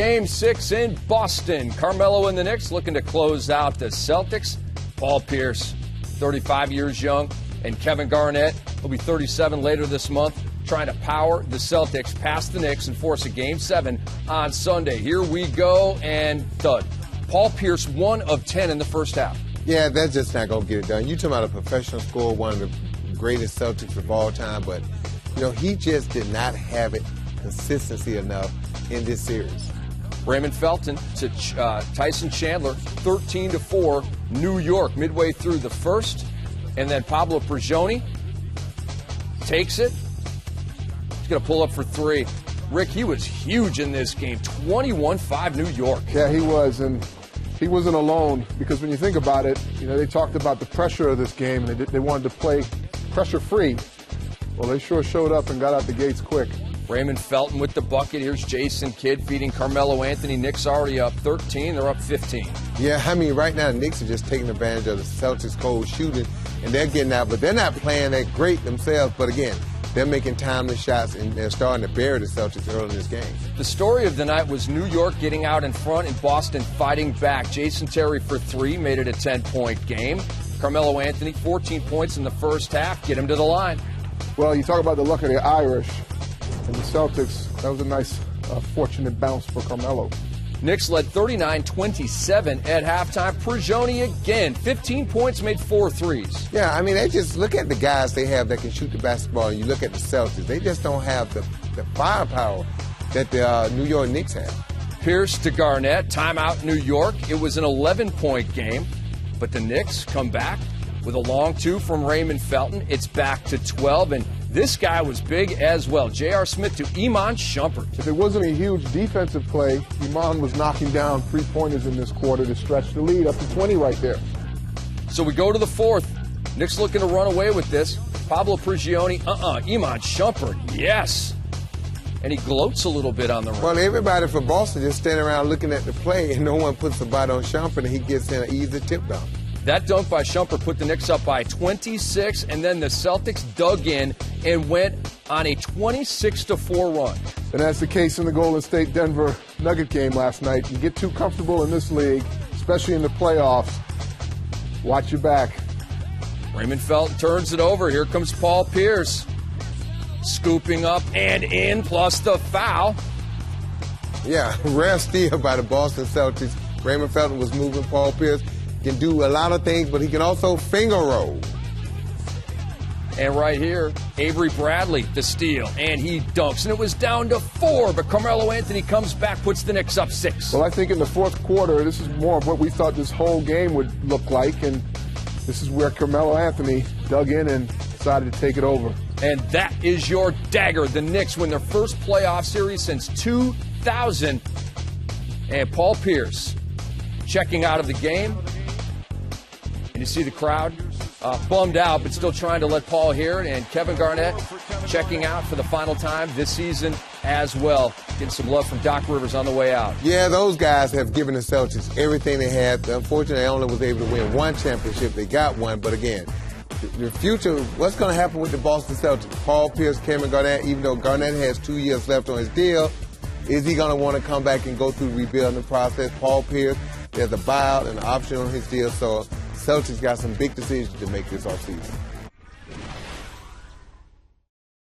Game 6 in Boston. Carmelo and the Knicks looking to close out the Celtics. Paul Pierce, 35 years young, and Kevin Garnett, will be 37 later this month, trying to power the Celtics past the Knicks and force a Game 7 on Sunday. Here we go, and thud. Paul Pierce, 1 of 10 in the first half. Yeah, that's just not going to get it done. You're talking about a professional scorer, one of the greatest Celtics of all time, but, he just did not have it consistency enough in this series. Raymond Felton to Tyson Chandler, 13-4, New York, midway through the first. And then Pablo Prigioni takes it. He's going to pull up for 3. Rick, he was huge in this game, 21-5 New York. Yeah, he was, and he wasn't alone, because when you think about it, they talked about the pressure of this game, and they wanted to play pressure-free. Well, they sure showed up and got out the gates quick. Raymond Felton with the bucket. Here's Jason Kidd feeding Carmelo Anthony. Knicks already up 13. They're up 15. Yeah, right now the Knicks are just taking advantage of the Celtics' cold shooting, and they're getting out. But they're not playing that great themselves. But again, they're making timely shots, and they're starting to bury the Celtics early in this game. The story of the night was New York getting out in front and Boston fighting back. Jason Terry for 3 made it a 10-point game. Carmelo Anthony, 14 points in the first half. Get him to the line. Well, you talk about the luck of the Irish and the Celtics. That was a nice, fortunate bounce for Carmelo. Knicks led 39-27 at halftime. Prigioni again, 15 points, made 4 threes. Yeah, they just look at the guys they have that can shoot the basketball, and you look at the Celtics. They just don't have the firepower that the New York Knicks have. Pierce to Garnett, timeout New York. It was an 11-point game, but the Knicks come back with a long 2 from Raymond Felton. It's back to 12, and this guy was big as well. J.R. Smith to Iman Shumpert. If it wasn't a huge defensive play, Iman was knocking down 3-pointers in this quarter to stretch the lead up to 20 right there. So we go to the fourth. Knicks looking to run away with this. Pablo Prigioni, Iman Shumpert, yes. And he gloats a little bit on the run. Well, everybody from Boston just standing around looking at the play, and no one puts a bite on Shumpert, and he gets in an easy tip down. That dunk by Shumpert put the Knicks up by 26, and then the Celtics dug in and went on a 26-4 run. And that's the case in the Golden State-Denver Nugget game last night. You get too comfortable in this league, especially in the playoffs. Watch your back. Raymond Felton turns it over. Here comes Paul Pierce. Scooping up and in, plus the foul. Yeah, rare steal by the Boston Celtics. Raymond Felton was moving. Paul Pierce can do a lot of things, but he can also finger roll. And right here, Avery Bradley, the steal, and he dunks. And it was down to 4, but Carmelo Anthony comes back, puts the Knicks up 6. Well, I think in the fourth quarter, this is more of what we thought this whole game would look like, and this is where Carmelo Anthony dug in and decided to take it over. And that is your dagger. The Knicks win their first playoff series since 2000. And Paul Pierce checking out of the game. You see the crowd bummed out, but still trying to let Paul hear it. And Kevin Garnett checking out for the final time this season as well. Getting some love from Doc Rivers on the way out. Yeah, those guys have given the Celtics everything they had. Unfortunately, they only was able to win 1 championship. They got 1, but again, the future, what's going to happen with the Boston Celtics? Paul Pierce, Kevin Garnett, even though Garnett has 2 years left on his deal, is he going to want to come back and go through the rebuilding process? Paul Pierce, there's a buyout and an option on his deal, so Celtics got some big decisions to make this offseason.